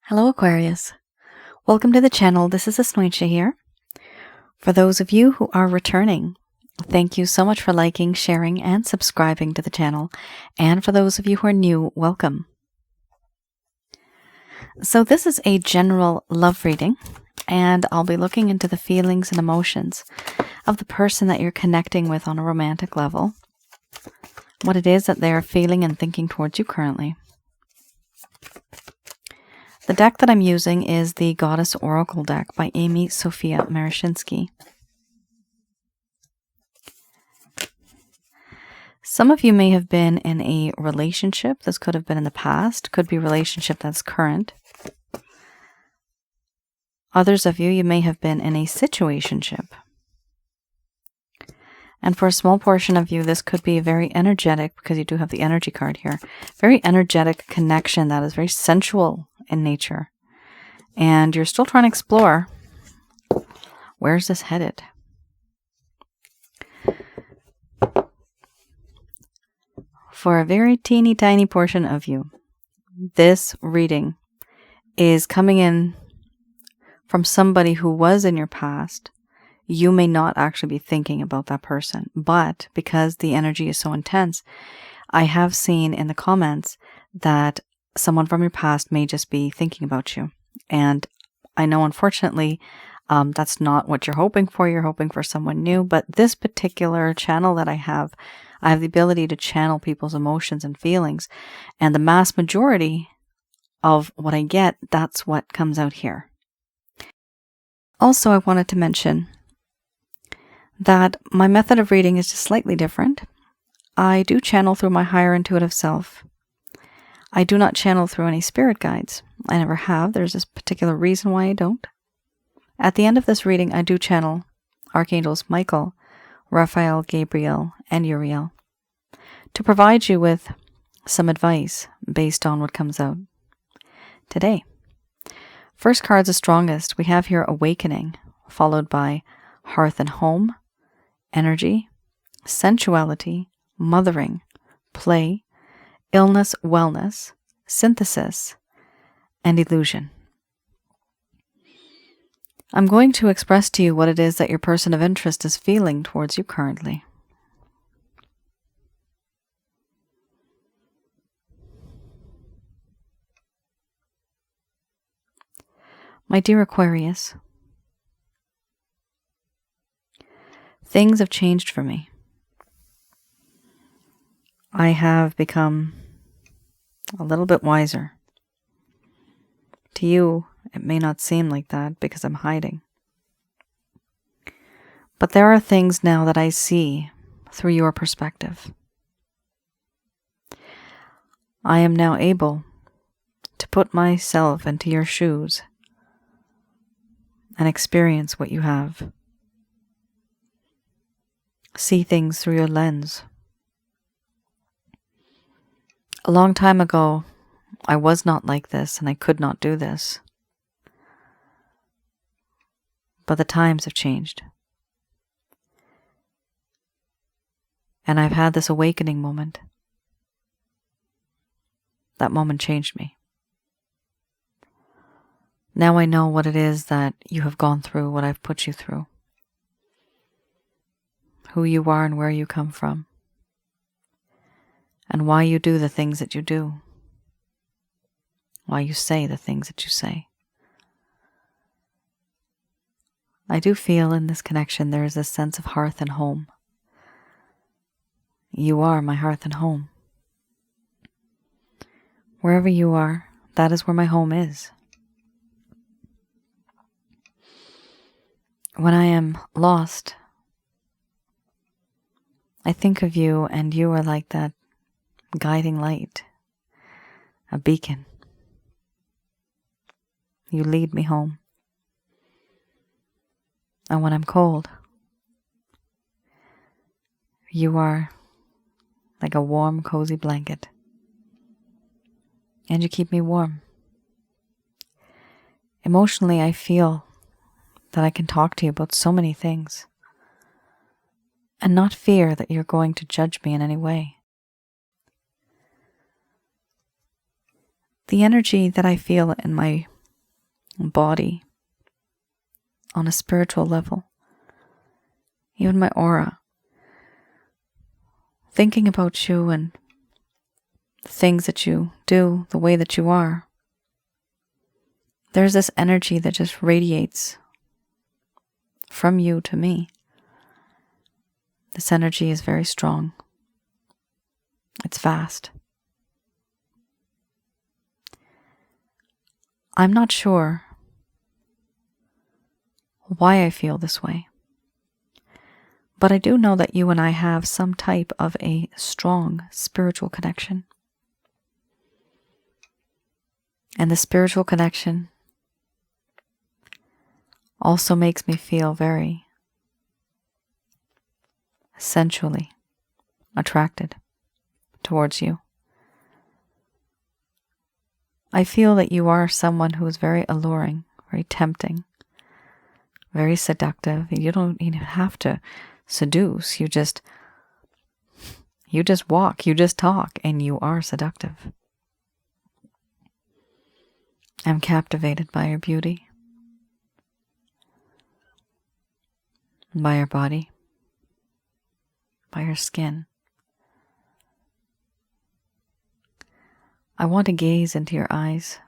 Hello Aquarius. Welcome to the channel. This is Asnointia here. For those of you who are returning, thank you so much for liking, sharing, and subscribing to the channel. And for those of you who are new, welcome. So this is a general love reading, and I'll be looking into the feelings and emotions of the person that you're connecting with on a romantic level, what it is that they are feeling and thinking towards you currently. The deck that I'm using is the Goddess Oracle deck by Amy Sophia Marashinsky. Some of you may have been in a relationship. This could have been in the past, could be a relationship that's current. Others of you may have been in a situationship. And for a small portion of you, this could be very energetic, because you do have the energy card here. Very energetic connection that is very sensual in nature. And you're still trying to explore, where's this headed? For a very teeny tiny portion of you, this reading is coming in from somebody who was in your past. You may not actually be thinking about that person, but because the energy is so intense, I have seen in the comments that someone from your past may just be thinking about you. And I know, unfortunately, that's not what you're hoping for. You're hoping for someone new. But this particular channel that I have the ability to channel people's emotions and feelings. And the mass majority of what I get, that's what comes out here. Also, I wanted to mention that my method of reading is just slightly different. I do channel through my higher intuitive self. I do not channel through any spirit guides. I never have. There's this particular reason why I don't. At the end of this reading, I do channel Archangels Michael, Raphael, Gabriel, and Uriel to provide you with some advice based on what comes out today. First card's the strongest. We have here Awakening, followed by Hearth and Home, Energy, Sensuality, Mothering, Play, Illness, Wellness, Synthesis, and Illusion. I'm going to express to you what it is that your person of interest is feeling towards you currently. My dear Aquarius, things have changed for me. I have become a little bit wiser. To you, it may not seem like that because I'm hiding. But there are things now that I see through your perspective. I am now able to put myself into your shoes and experience what you have. See things through your lens. A long time ago, I was not like this and I could not do this. But the times have changed. And I've had this awakening moment. That moment changed me. Now I know what it is that you have gone through, what I've put you through, who you are and where you come from, and why you do the things that you do, why you say the things that you say. I do feel in this connection there is a sense of hearth and home. You are my hearth and home. Wherever you are, that is where my home is. When I am lost, I think of you, and you are like that guiding light, a beacon. You lead me home. And when I'm cold, you are like a warm, cozy blanket. And you keep me warm. Emotionally, I feel that I can talk to you about so many things and not fear that you're going to judge me in any way. The energy that I feel in my body, on a spiritual level, even my aura, thinking about you and the things that you do, the way that you are. There's this energy that just radiates from you to me. This energy is very strong. It's vast. I'm not sure why I feel this way, but I do know that you and I have some type of a strong spiritual connection. And the spiritual connection also makes me feel very sensually attracted towards you. I feel that you are someone who is very alluring, very tempting, very seductive. You don't even have to seduce. You just walk, you just talk, and you are seductive. I'm captivated by your beauty, by your body, by your skin. I want to gaze into your eyes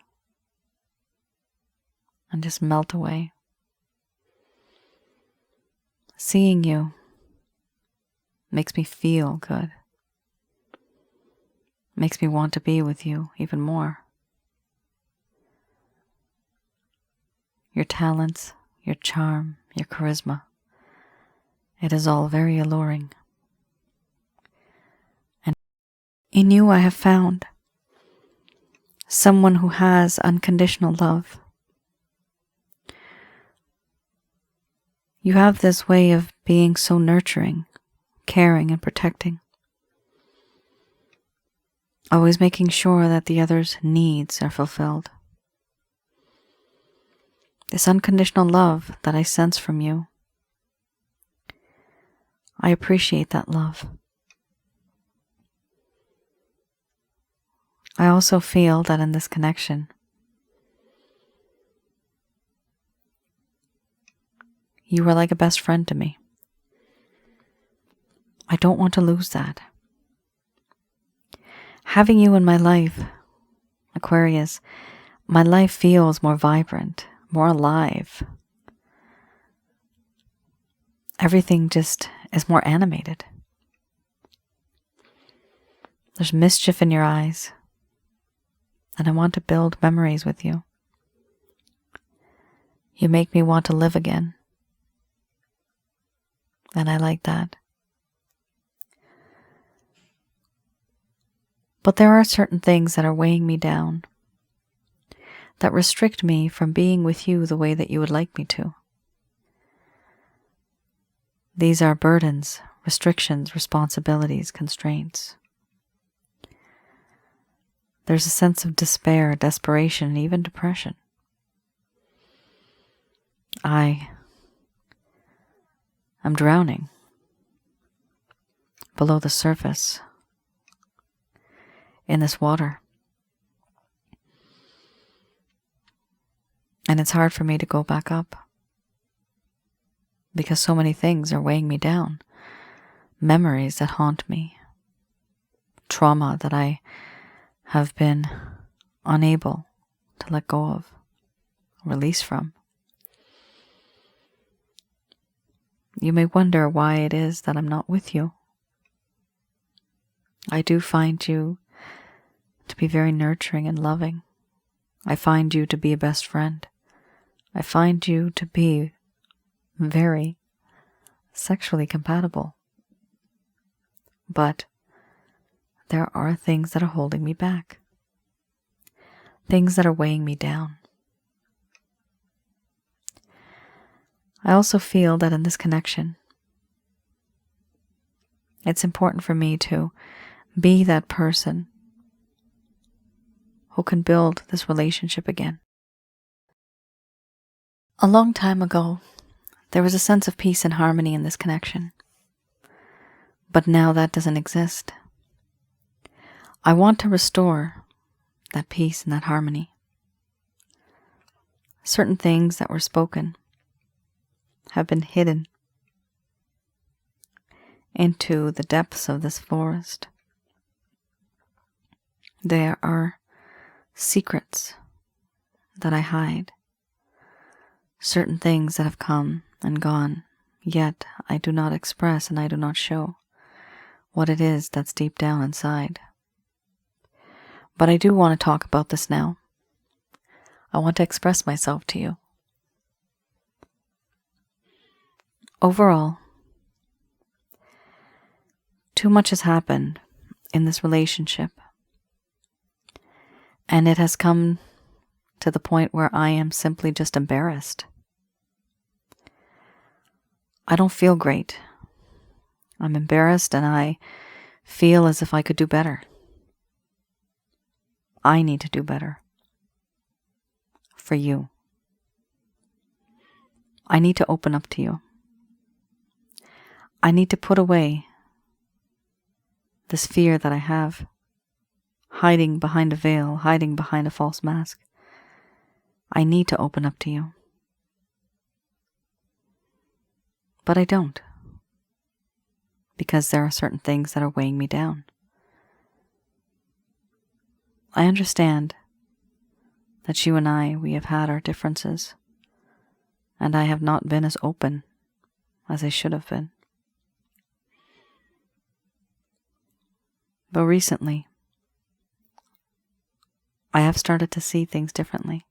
and just melt away. Seeing you makes me feel good. Makes me want to be with you even more. Your talents, your charm, your charisma, it is all very alluring. And in you I have found someone who has unconditional love. You have this way of being so nurturing, caring, and protecting. Always making sure that the other's needs are fulfilled. This unconditional love that I sense from you, I appreciate that love. I also feel that in this connection, you are like a best friend to me. I don't want to lose that. Having you in my life, Aquarius, my life feels more vibrant, more alive. Everything just is more animated. There's mischief in your eyes, and I want to build memories with you. You make me want to live again, and I like that. But there are certain things that are weighing me down, that restrict me from being with you the way that you would like me to. These are burdens, restrictions, responsibilities, constraints. There's a sense of despair, desperation, and even depression. I am drowning below the surface in this water. And it's hard for me to go back up because so many things are weighing me down. Memories that haunt me. Trauma that I have been unable to let go of, release from. You may wonder why it is that I'm not with you. I do find you to be very nurturing and loving. I find you to be a best friend. I find you to be very sexually compatible. But there are things that are holding me back. Things that are weighing me down. I also feel that in this connection, it's important for me to be that person who can build this relationship again. A long time ago, there was a sense of peace and harmony in this connection. But now that doesn't exist. I want to restore that peace and that harmony. certain things that were spoken have been hidden into the depths of this forest. There are secrets that I hide, certain things that have come and gone, yet I do not express and I do not show what it is that's deep down inside. But I do want to talk about this now. I want to express myself to you. Overall, too much has happened in this relationship, and it has come to the point where I am simply just embarrassed. I don't feel great. I'm embarrassed and I feel as if I could do better. I need to do better. For you. I need to open up to you. I need to put away this fear that I have, hiding behind a veil, hiding behind a false mask. I need to open up to you. But I don't, because there are certain things that are weighing me down. I understand that you and we have had our differences, and I have not been as open as I should have been. But recently, I have started to see things differently.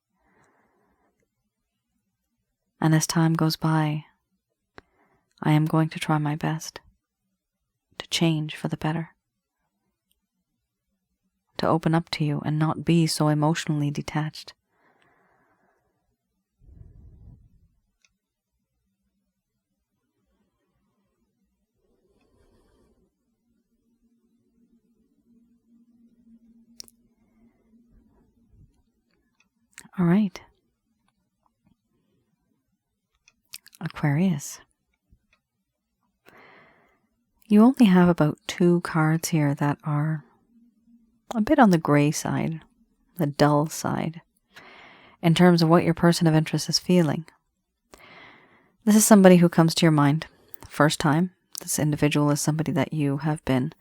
And as time goes by, I am going to try my best to change for the better. To open up to you and not be so emotionally detached. All right. Aquarius. You only have about 2 cards here that are a bit on the gray side, the dull side, in terms of what your person of interest is feeling. This is somebody who comes to your mind first time. This individual is somebody that you have been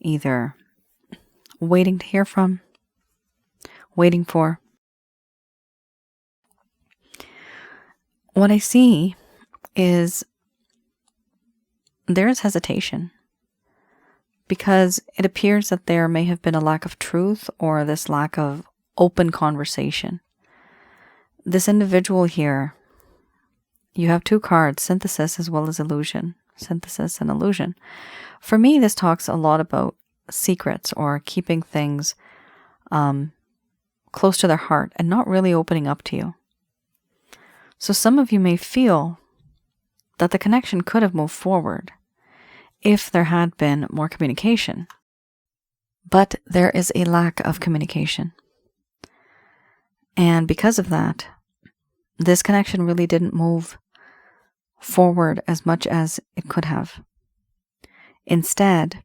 either waiting to hear from, waiting for. What I see is there is hesitation, because it appears that there may have been a lack of truth or this lack of open conversation. This individual here, you have 2 cards, synthesis as well as illusion. Synthesis and illusion. For me, this talks a lot about secrets or keeping things close to their heart and not really opening up to you. So some of you may feel that the connection could have moved forward if there had been more communication. But there is a lack of communication. And because of that, this connection really didn't move forward as much as it could have. Instead,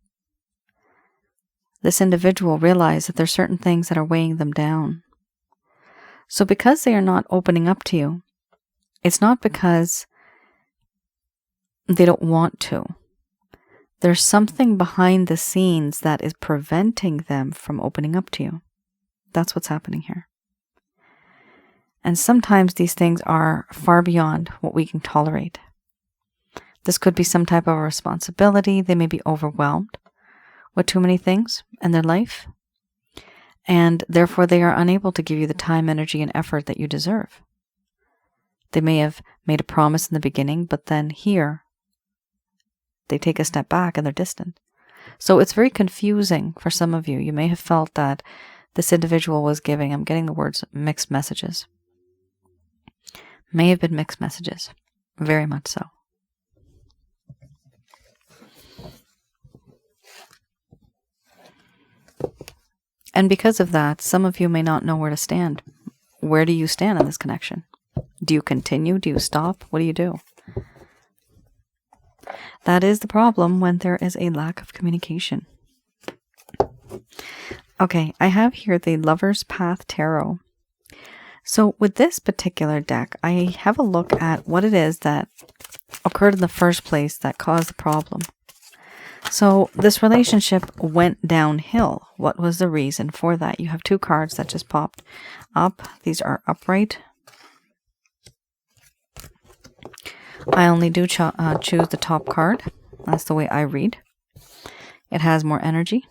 this individual realized that there's certain things that are weighing them down. So because they are not opening up to you, it's not because they don't want to. There's something behind the scenes that is preventing them from opening up to you. That's what's happening here. And sometimes these things are far beyond what we can tolerate. This could be some type of responsibility. They may be overwhelmed with too many things in their life, and therefore they are unable to give you the time, energy, and effort that you deserve. They may have made a promise in the beginning, but then here, they take a step back and they're distant. So it's very confusing for some of you. You may have felt that this individual was giving, I'm getting the words, mixed messages. May have been mixed messages. Very much so. And because of that, some of you may not know where to stand. Where do you stand in this connection? Do you continue? Do you stop? What do you do? That is the problem when there is a lack of communication. Okay, I have here the Lover's Path Tarot. So with this particular deck, I have a look at what it is that occurred in the first place that caused the problem. So this relationship went downhill. What was the reason for that? You have two cards that just popped up. These are upright. I only do choose the top card. That's the way I read. It has more energy.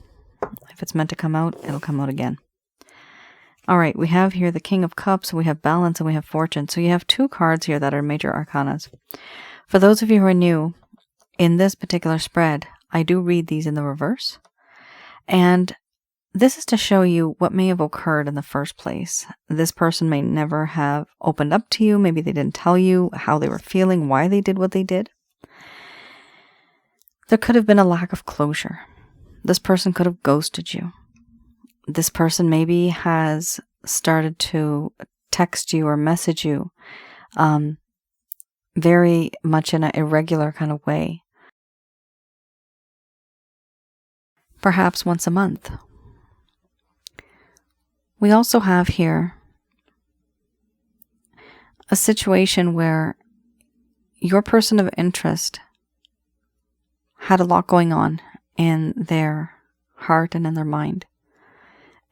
If it's meant to come out, it'll come out again. All right, we have here the King of Cups, we have Balance, and we have Fortune. So you have two cards here that are major arcanas. For those of you who are new, in this particular spread, I do read these in the reverse. And this is to show you what may have occurred in the first place. This person may never have opened up to you. Maybe they didn't tell you how they were feeling, why they did what they did. There could have been a lack of closure. This person could have ghosted you. This person maybe has started to text you or message you very much in an irregular kind of way. Perhaps once a month. We also have here a situation where your person of interest had a lot going on in their heart and in their mind.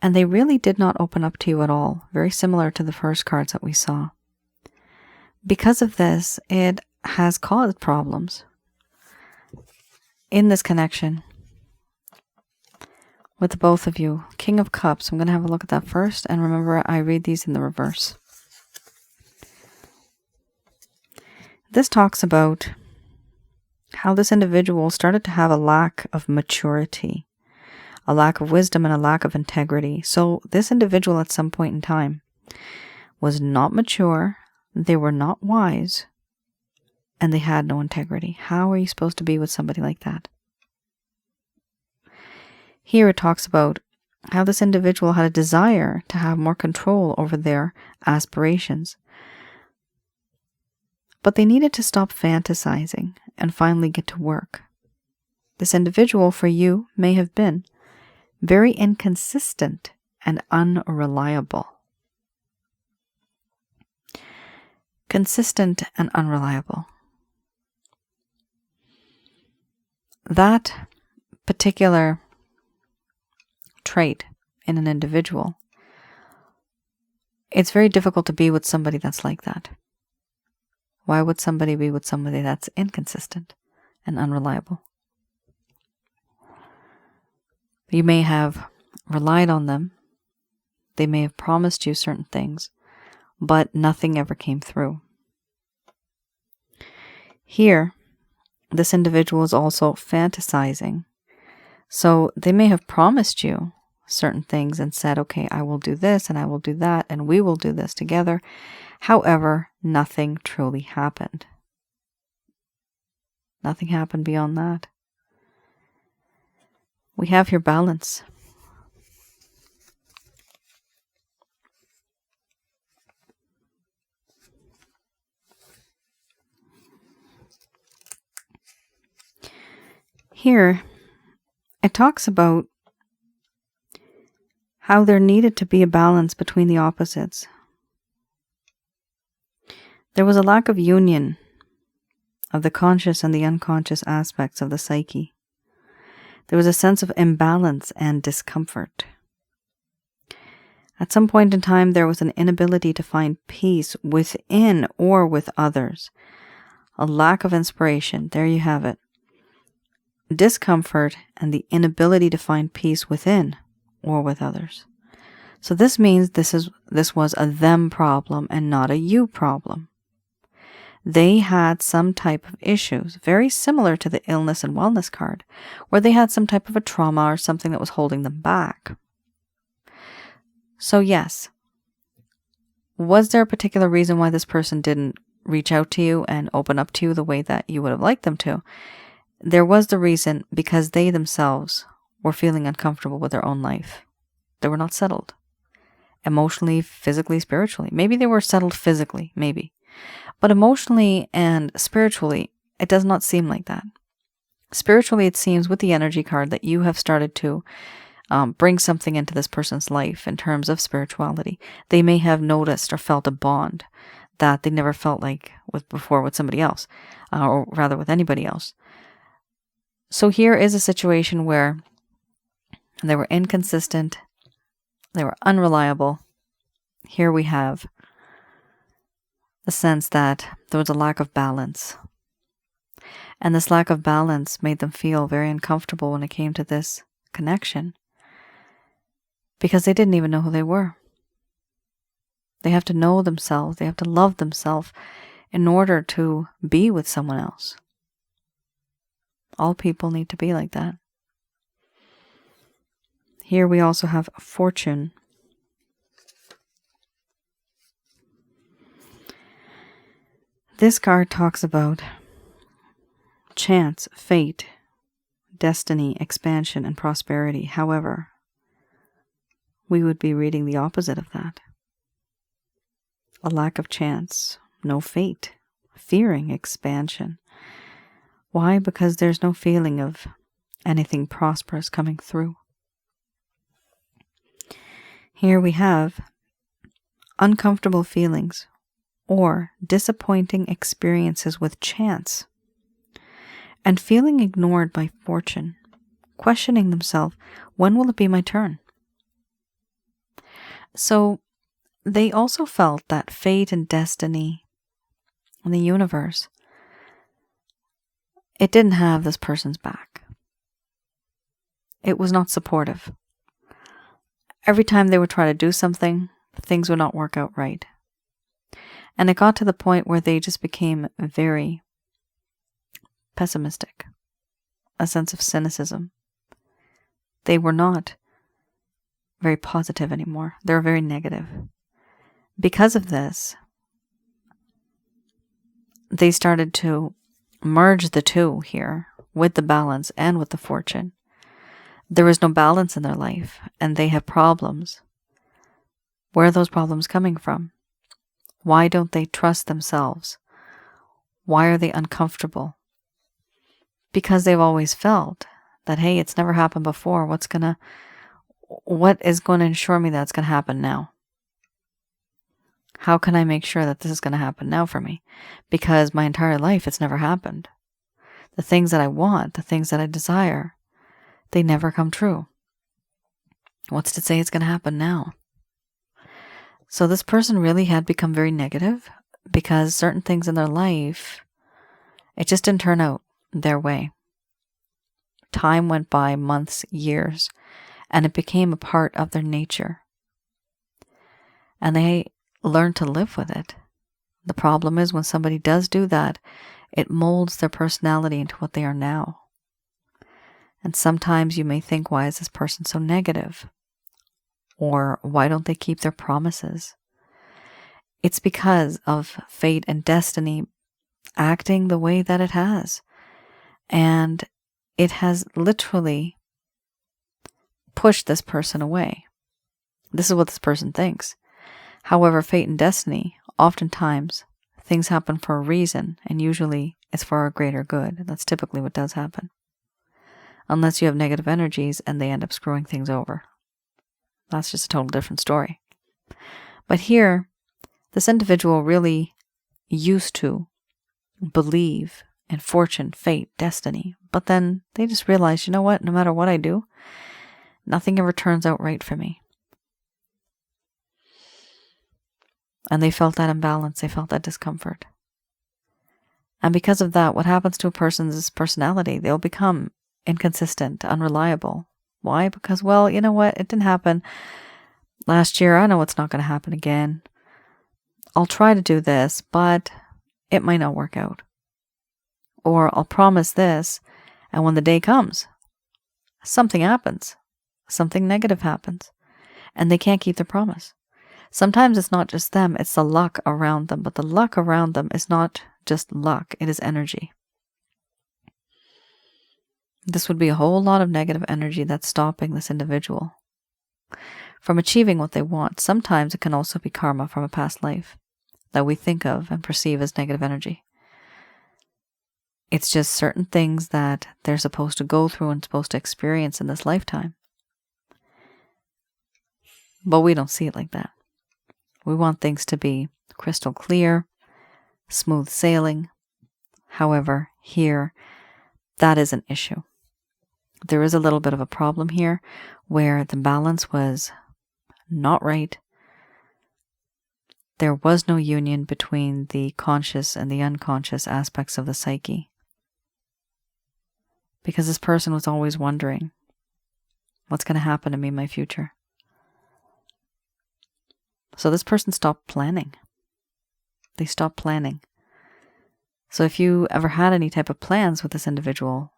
And they really did not open up to you at all, very similar to the first cards that we saw. Because of this, it has caused problems in this connection with the both of you. King of Cups, I'm going to have a look at that first, and remember I read these in the reverse. This talks about how this individual started to have a lack of maturity, a lack of wisdom, and a lack of integrity. So this individual at some point in time was not mature, they were not wise, and they had no integrity. How are you supposed to be with somebody like that? Here it talks about how this individual had a desire to have more control over their aspirations. But they needed to stop fantasizing and finally get to work. This individual for you may have been very inconsistent and unreliable. Consistent and unreliable. That particular trait in an individual, it's very difficult to be with somebody that's like that. Why would somebody be with somebody that's inconsistent and unreliable? You may have relied on them. They may have promised you certain things, but nothing ever came through. Here, this individual is also fantasizing. So they may have promised you certain things and said, okay, I will do this and I will do that and we will do this together. However, nothing truly happened. Nothing happened beyond that. We have here Balance. Here, it talks about how there needed to be a balance between the opposites. There was a lack of union of the conscious and the unconscious aspects of the psyche. There was a sense of imbalance and discomfort. At some point in time, there was an inability to find peace within or with others. A lack of inspiration. There you have it. Discomfort and the inability to find peace within or with others. So this means this was a them problem and not a you problem. They had some type of issues, very similar to the illness and wellness card, where they had some type of a trauma or something that was holding them back. So yes, was there a particular reason why this person didn't reach out to you and open up to you the way that you would have liked them to? There was the reason because they themselves were feeling uncomfortable with their own life. They were not settled. Emotionally, physically, spiritually. Maybe they were settled physically, maybe. But emotionally and spiritually, it does not seem like that. Spiritually, it seems with the energy card that you have started to bring something into this person's life in terms of spirituality. They may have noticed or felt a bond that they never felt like before with somebody else, or rather with anybody else. So here is a situation where they were inconsistent, they were unreliable. Here we have the sense that there was a lack of balance. And this lack of balance made them feel very uncomfortable when it came to this connection, because they didn't even know who they were. They have to know themselves, they have to love themselves in order to be with someone else. All people need to be like that. Here we also have fortune. This card talks about chance, fate, destiny, expansion, and prosperity. However, we would be reading the opposite of that. A lack of chance, no fate, fearing expansion. Why? Because there's no feeling of anything prosperous coming through. Here we have uncomfortable feelings or disappointing experiences with chance, and feeling ignored by fortune, questioning themselves, when will it be my turn? So they also felt that fate and destiny and the universe, it didn't have this person's back. It was not supportive. Every time they would try to do something, things would not work out right. And it got to the point where they just became very pessimistic, a sense of cynicism. They were not very positive anymore. They were very negative. Because of this, they started to merge the two here with the balance and with the fortune. There was no balance in their life, and they have problems. Where are those problems coming from? Why don't they trust themselves? Why are they uncomfortable? Because they've always felt that, hey, it's never happened before. What is going to ensure me that's going to happen now? How can I make sure that this is going to happen now for me? Because my entire life, it's never happened. The things that I want, the things that I desire, they never come true. What's to say it's going to happen now? So this person really had become very negative because certain things in their life, it just didn't turn out their way. Time went by, months, years, and it became a part of their nature. And they learned to live with it. The problem is when somebody does do that, it molds their personality into what they are now. And sometimes you may think, why is this person so negative? Or why don't they keep their promises? It's because of fate and destiny acting the way that it has. And it has literally pushed this person away. This is what this person thinks. However, fate and destiny, oftentimes, things happen for a reason, and usually it's for a greater good. That's typically what does happen. Unless you have negative energies and they end up screwing things over. That's just a total different story. But here, this individual really used to believe in fortune, fate, destiny. But then they just realized, you know what? No matter what I do, nothing ever turns out right for me. And they felt that imbalance. They felt that discomfort. And because of that, what happens to a person's personality? They'll become inconsistent, unreliable. Why? Because, well, you know what? It didn't happen last year. I know it's not going to happen again. I'll try to do this, but it might not work out. Or I'll promise this, and when the day comes, something happens. Something negative happens. And they can't keep their promise. Sometimes it's not just them, it's the luck around them. But the luck around them is not just luck, it is energy. This would be a whole lot of negative energy that's stopping this individual from achieving what they want. Sometimes it can also be karma from a past life that we think of and perceive as negative energy. It's just certain things that they're supposed to go through and supposed to experience in this lifetime. But we don't see it like that. We want things to be crystal clear, smooth sailing. However, here, that is an issue. There is a little bit of a problem here where the balance was not right. There was no union between the conscious and the unconscious aspects of the psyche. Because this person was always wondering, what's going to happen to me in my future? So this person stopped planning. They stopped planning. So if you ever had any type of plans with this individual,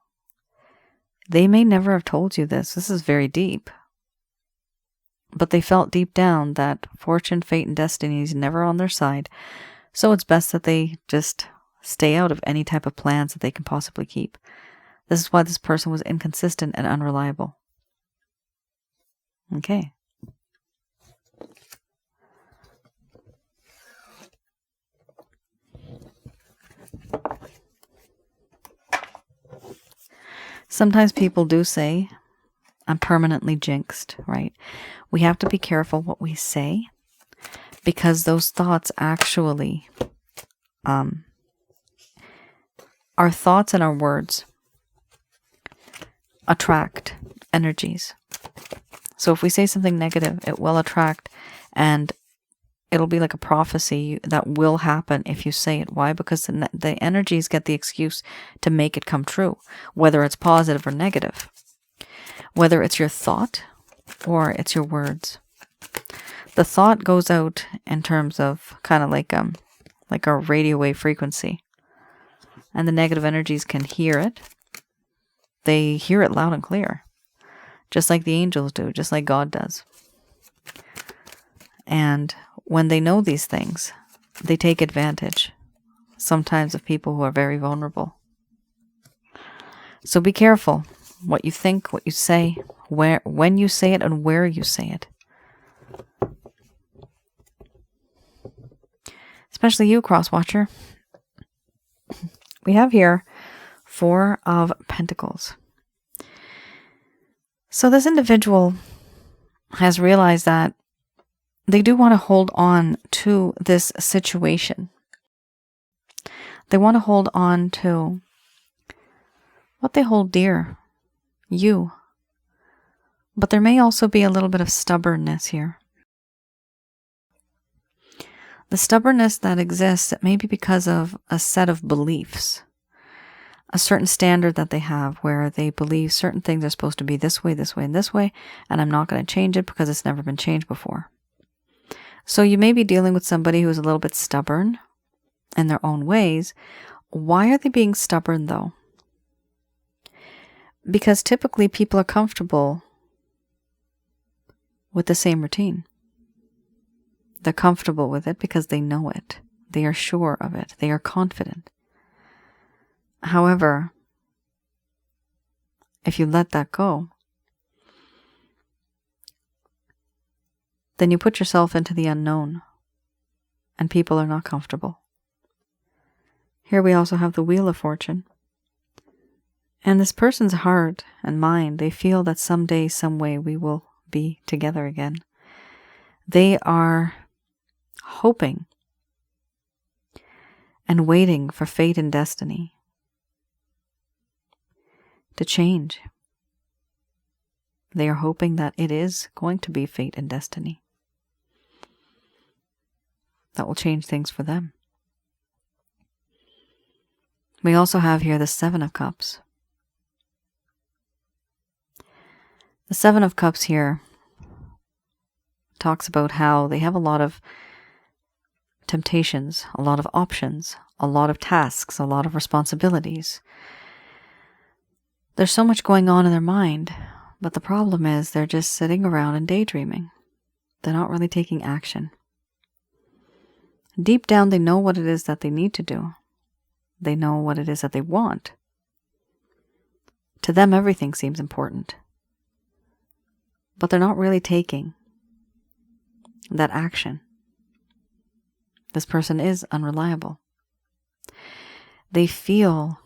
they may never have told you this. This is very deep. But they felt deep down that fortune, fate, and destiny is never on their side. So it's best that they just stay out of any type of plans that they can possibly keep. This is why this person was inconsistent and unreliable. Okay. Sometimes people do say, I'm permanently jinxed, right? We have to be careful what we say, because those thoughts actually, our thoughts and our words attract energies. So if we say something negative, it will attract, and it'll be like a prophecy that will happen if you say it. Why? Because the energies get the excuse to make it come true, whether it's positive or negative, whether it's your thought or it's your words. The thought goes out in terms of kind of like a radio wave frequency, and the negative energies can hear it. They hear it loud and clear, just like the angels do, just like God does. And when they know these things, they take advantage, sometimes of people who are very vulnerable. So be careful what you think, what you say, when you say it, and where you say it. Especially you, cross-watcher. We have here 4 of Pentacles. So this individual has realized that they do want to hold on to this situation. They want to hold on to what they hold dear, you. But there may also be a little bit of stubbornness here. The stubbornness that exists, it may be because of a set of beliefs, a certain standard that they have where they believe certain things are supposed to be this way, and this way, and I'm not going to change it because it's never been changed before. So you may be dealing with somebody who's a little bit stubborn in their own ways. Why are they being stubborn though? Because typically people are comfortable with the same routine. They're comfortable with it because they know it. They are sure of it. They are confident. However, if you let that go, then you put yourself into the unknown, and people are not comfortable. Here we also have the Wheel of Fortune. And this person's heart and mind, they feel that someday, some way, we will be together again. They are hoping and waiting for fate and destiny to change. They are hoping that it is going to be fate and destiny that will change things for them. We also have here the 7 of Cups. The 7 of Cups here talks about how they have a lot of temptations, a lot of options, a lot of tasks, a lot of responsibilities. There's so much going on in their mind, but the problem is they're just sitting around and daydreaming. They're not really taking action. Deep down, they know what it is that they need to do. They know what it is that they want. To them, everything seems important. But they're not really taking that action. This person is unreliable. They feel,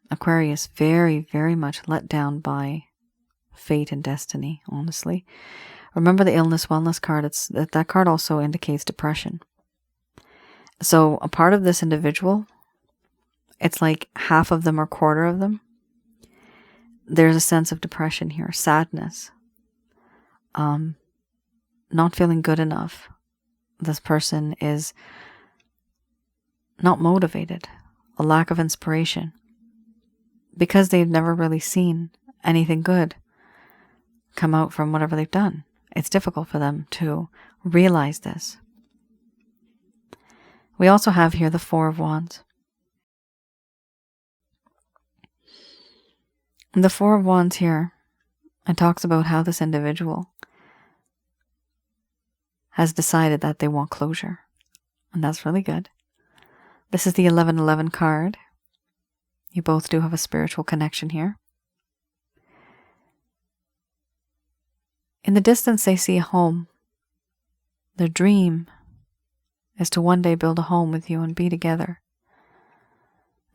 Aquarius, very, very much let down by fate and destiny, honestly. Remember the illness wellness card, that card also indicates depression. So a part of this individual, it's like half of them or quarter of them, there's a sense of depression here, sadness, not feeling good enough. This person is not motivated, a lack of inspiration, because they've never really seen anything good come out from whatever they've done. It's difficult for them to realize this. We also have here the Four of Wands. The Four of Wands here, it talks about how this individual has decided that they want closure. And that's really good. This is the 1111 card. You both do have a spiritual connection here. In the distance, they see a home. Their dream is to one day build a home with you and be together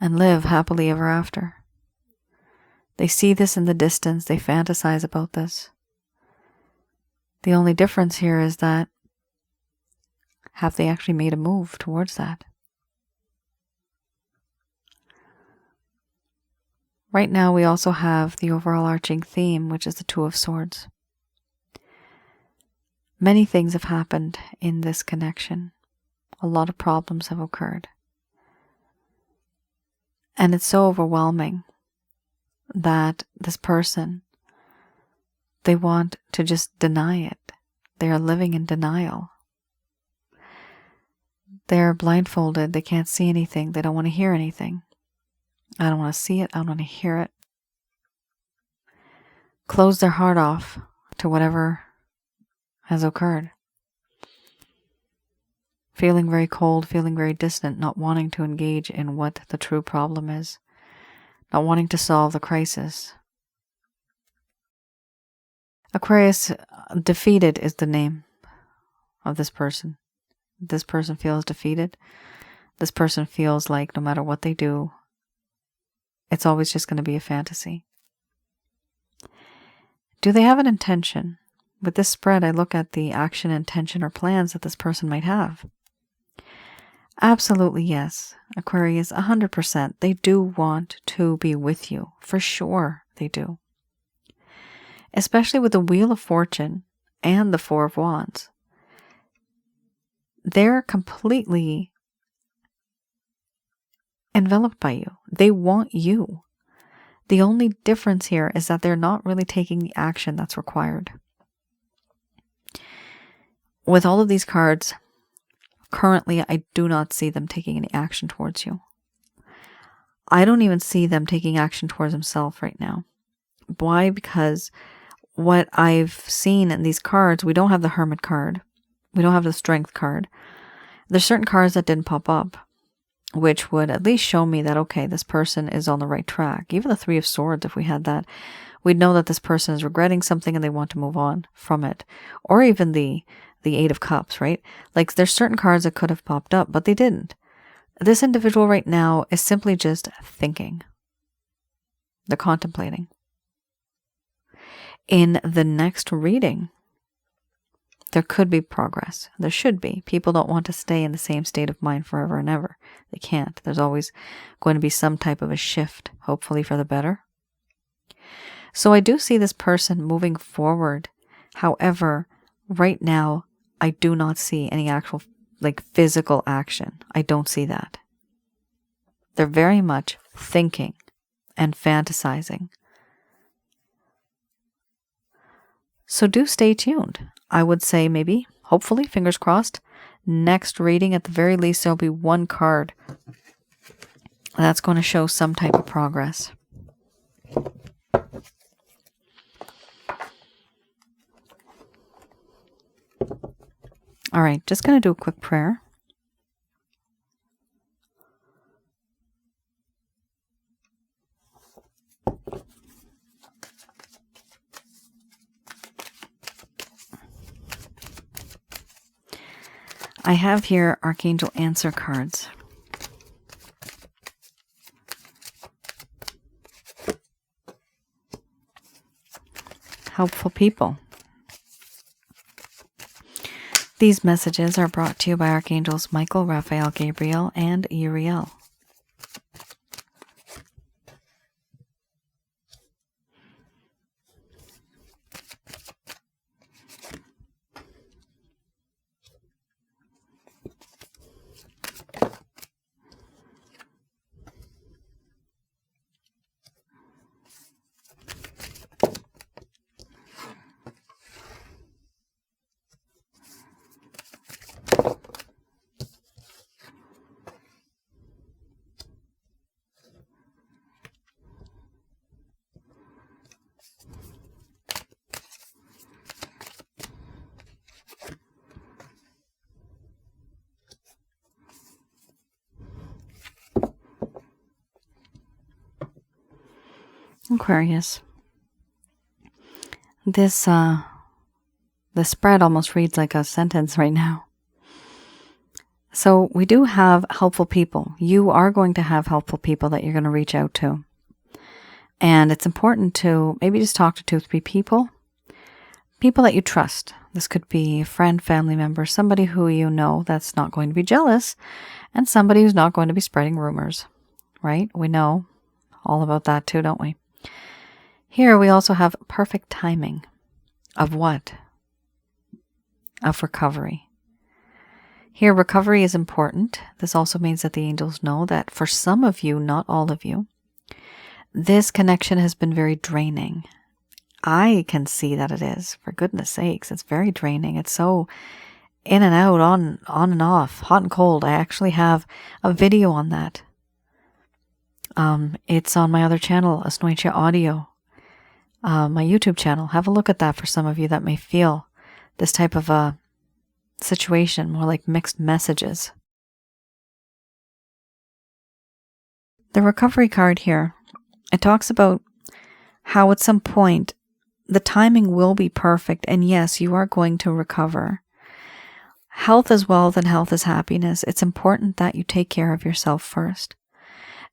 and live happily ever after. They see this in the distance. They fantasize about this. The only difference here is that have they actually made a move towards that? Right now, we also have the overall arching theme, which is the Two of Swords. Many things have happened in this connection. A lot of problems have occurred. And it's so overwhelming that this person, they want to just deny it. They are living in denial. They're blindfolded. They can't see anything. They don't want to hear anything. I don't want to see it. I don't want to hear it. Close their heart off to whatever has occurred. Feeling very cold, feeling very distant, not wanting to engage in what the true problem is, not wanting to solve the crisis. Aquarius, defeated is the name of this person. This person feels defeated. This person feels like no matter what they do, it's always just going to be a fantasy. Do they have an intention? With this spread, I look at the action, intention, or plans that this person might have. Absolutely yes. Aquarius, 100%. They do want to be with you. For sure, they do. Especially with the Wheel of Fortune and the Four of Wands. They're completely enveloped by you. They want you. The only difference here is that they're not really taking the action that's required. With all of these cards, currently I do not see them taking any action towards you. I don't even see them taking action towards themselves right now. Why? Because what I've seen in these cards, we don't have the Hermit card. We don't have the Strength card. There's certain cards that didn't pop up, which would at least show me that, okay, this person is on the right track. Even the Three of Swords, if we had that, we'd know that this person is regretting something and they want to move on from it. Or even the Eight of Cups, right? Like there's certain cards that could have popped up, but they didn't. This individual right now is simply just thinking. They're contemplating. In the next reading, there could be progress. There should be. People don't want to stay in the same state of mind forever and ever. They can't. There's always going to be some type of a shift, hopefully for the better. So I do see this person moving forward. However, right now, I do not see any actual physical action. I don't see that. They're very much thinking and fantasizing. So do stay tuned. I would say maybe, hopefully, fingers crossed, next reading at the very least there'll be one card that's going to show some type of progress. All right, just going to do a quick prayer. I have here Archangel Answer cards. Helpful people. These messages are brought to you by Archangels Michael, Raphael, Gabriel, and Uriel. Aquarius. The spread almost reads like a sentence right now. So we do have helpful people. You are going to have helpful people that you're going to reach out to. And it's important to maybe just talk to 2 or 3 people. People that you trust. This could be a friend, family member, somebody who you know that's not going to be jealous, and somebody who's not going to be spreading rumors. Right? We know all about that too, don't we? Here we also have perfect timing. Of what? Of recovery. Here, recovery is important. This also means that the angels know that for some of you, not all of you, this connection has been very draining. I can see that it is. For goodness sakes, it's very draining. It's so in and out, on and off, hot and cold. I actually have a video on that. It's on my other channel, Asnointia Audio. My YouTube channel. Have a look at that for some of you that may feel this type of a situation, more like mixed messages. The recovery card here, it talks about how at some point the timing will be perfect, and yes, you are going to recover. Health is wealth and health is happiness. It's important that you take care of yourself first.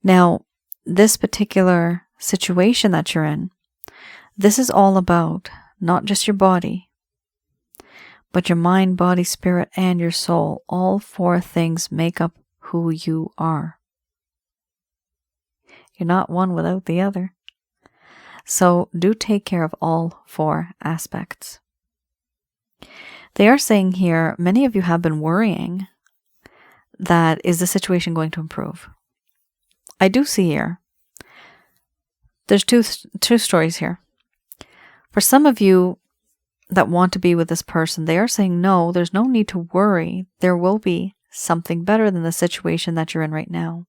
Now, this particular situation that you're in, this is all about not just your body, but your mind, body, spirit, and your soul. All 4 things make up who you are. You're not one without the other. So do take care of all 4 aspects. They are saying here, many of you have been worrying that is the situation going to improve? I do see here, there's two stories here. For some of you that want to be with this person, they are saying, no, there's no need to worry. There will be something better than the situation that you're in right now.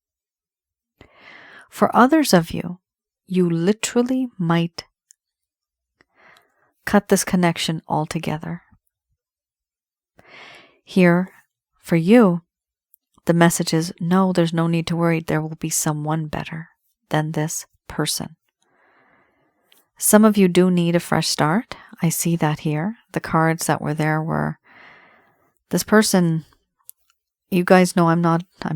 For others of you, you literally might cut this connection altogether. Here, for you, the message is, no, there's no need to worry. There will be someone better than this person. Some of you do need a fresh start. I see that here. The cards that were there were, this person, you guys know I'm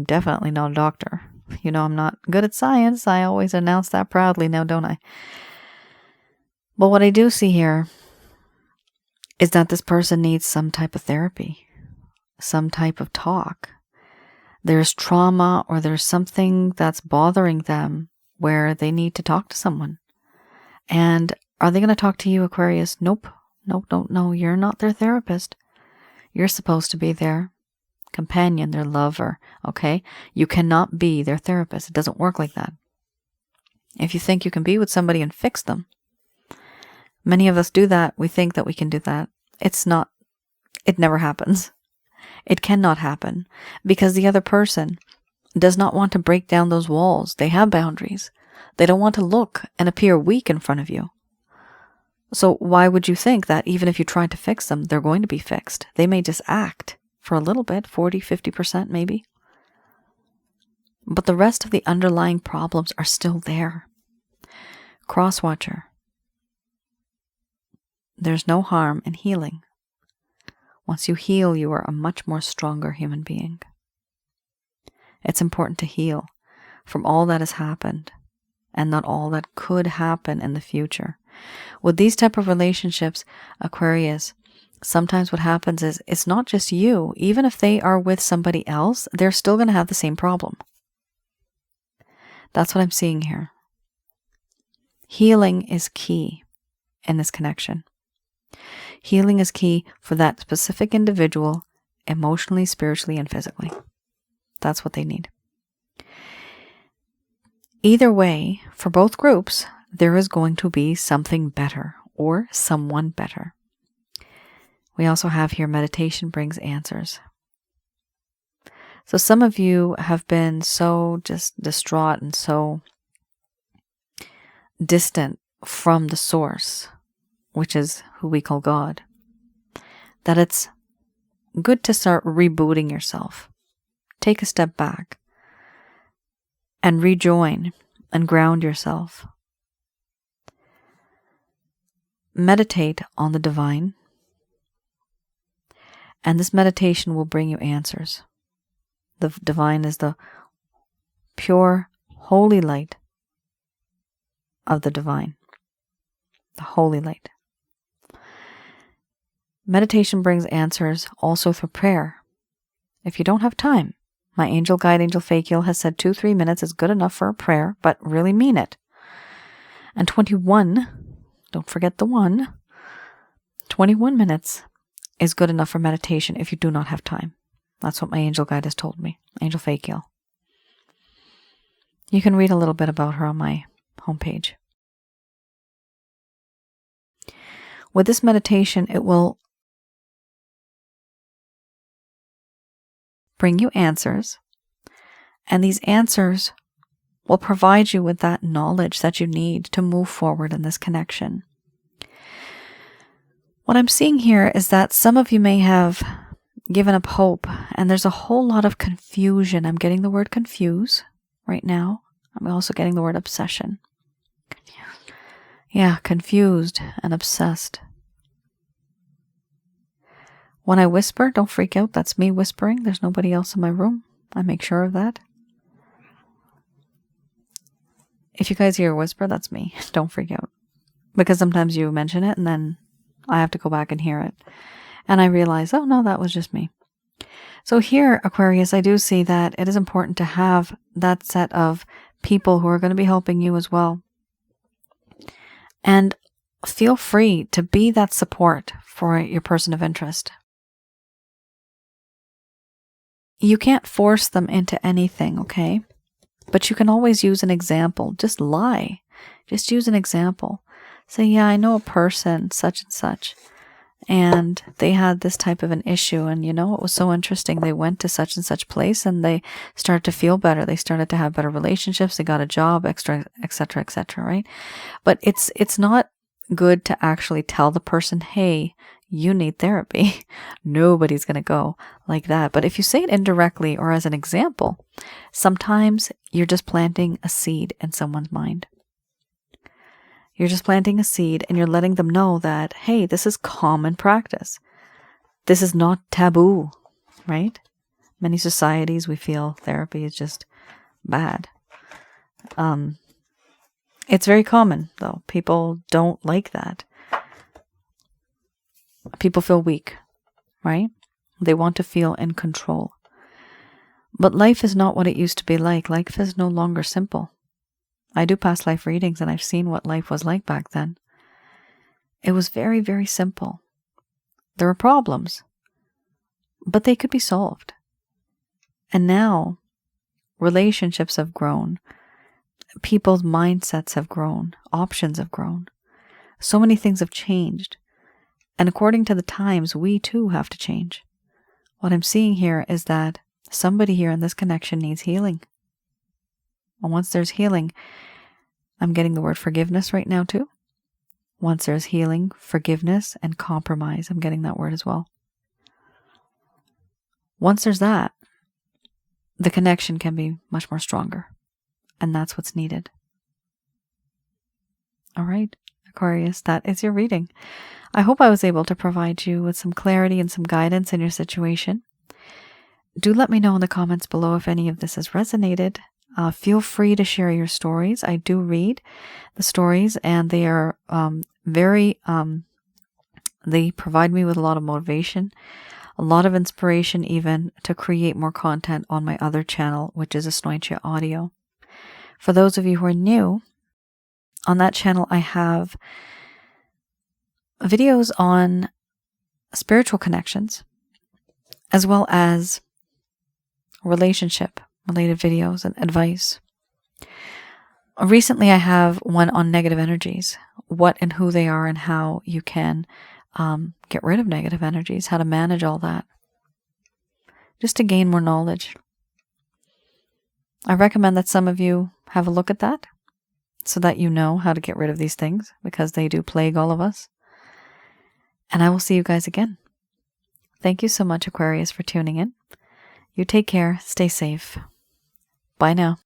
definitely not a doctor. You know I'm not good at science. I always announce that proudly now, don't I? But what I do see here is that this person needs some type of therapy, some type of talk. There's trauma or there's something that's bothering them where they need to talk to someone. And are they going to talk to you, Aquarius? Nope. No. You're not their therapist. You're supposed to be their companion, their lover, okay? You cannot be their therapist. It doesn't work like that. If you think you can be with somebody and fix them, many of us do that. We think that we can do that. It's not. It never happens. It cannot happen because the other person does not want to break down those walls. They have boundaries. They don't want to look and appear weak in front of you. So why would you think that even if you tried to fix them, they're going to be fixed? They may just act for a little bit, 40, 50% maybe. But the rest of the underlying problems are still there. Crosswatcher. There's no harm in healing. Once you heal, you are a much more stronger human being. It's important to heal from all that has happened and not all that could happen in the future. With these type of relationships, Aquarius, sometimes what happens is it's not just you. Even if they are with somebody else, they're still going to have the same problem. That's what I'm seeing here. Healing is key in this connection. Healing is key for that specific individual, emotionally, spiritually, and physically. That's what they need. Either way, for both groups, there is going to be something better or someone better. We also have here meditation brings answers. So some of you have been so just distraught and so distant from the source, which is who we call God, that it's good to start rebooting yourself. Take a step back and rejoin and ground yourself. Meditate on the divine, and this meditation will bring you answers. The divine is the pure, holy light of the divine. The holy light. Meditation brings answers also through prayer. If you don't have time, my angel guide, Angel Fakil, has said 2-3 minutes is good enough for a prayer, but really mean it. And 21, don't forget the 21 minutes is good enough for meditation if you do not have time. That's what my angel guide has told me, Angel Fakil. You can read a little bit about her on my homepage. With this meditation, it will bring you answers, and these answers will provide you with that knowledge that you need to move forward in this connection. What I'm seeing here is that some of you may have given up hope, and there's a whole lot of confusion. I'm getting the word confuse right now. I'm also getting the word obsession. Yeah, confused and obsessed. When I whisper, don't freak out. That's me whispering. There's nobody else in my room. I make sure of that. If you guys hear a whisper, that's me. Don't freak out. Because sometimes you mention it and then I have to go back and hear it. And I realize, oh no, that was just me. So here, Aquarius, I do see that it is important to have that set of people who are going to be helping you as well. And feel free to be that support for your person of interest. You can't force them into anything, okay? But you can always use an example. Just lie. Just use an example. Say, yeah, I know a person, such and such, and they had this type of an issue, and you know, it was so interesting. They went to such and such place, and they started to feel better. They started to have better relationships. They got a job, etc., right? But it's not good to actually tell the person, hey, you need therapy. Nobody's going to go like that. But if you say it indirectly or as an example, sometimes you're just planting a seed in someone's mind. You're just planting a seed and you're letting them know that, hey, this is common practice. This is not taboo, right? Many societies, we feel therapy is just bad. It's very common, though. People don't like that. People feel weak, right? They want to feel in control. But life is not what it used to be like. Life is no longer simple. I do past life readings and I've seen what life was like back then. It was very, very simple. There were problems, but they could be solved. And now, relationships have grown. People's mindsets have grown. Options have grown. So many things have changed. And according to the times, we too have to change. What I'm seeing here is that somebody here in this connection needs healing. And once there's healing, I'm getting the word forgiveness right now too. Once there's healing, forgiveness, and compromise, I'm getting that word as well. Once there's that, the connection can be much more stronger. And that's what's needed. All right, Aquarius, that is your reading. I hope I was able to provide you with some clarity and some guidance in your situation. Do let me know in the comments below if any of this has resonated. Feel free to share your stories. I do read the stories and they are very They provide me with a lot of motivation, a lot of inspiration even to create more content on my other channel, which is Asnointia Audio. For those of you who are new, on that channel I have videos on spiritual connections, as well as relationship related videos and advice. Recently I have one on negative energies, what and who they are and how you can get rid of negative energies, how to manage all that, just to gain more knowledge. I recommend that some of you have a look at that so that you know how to get rid of these things, because they do plague all of us. And I will see you guys again. Thank you so much, Aquarius, for tuning in. You take care. Stay safe. Bye now.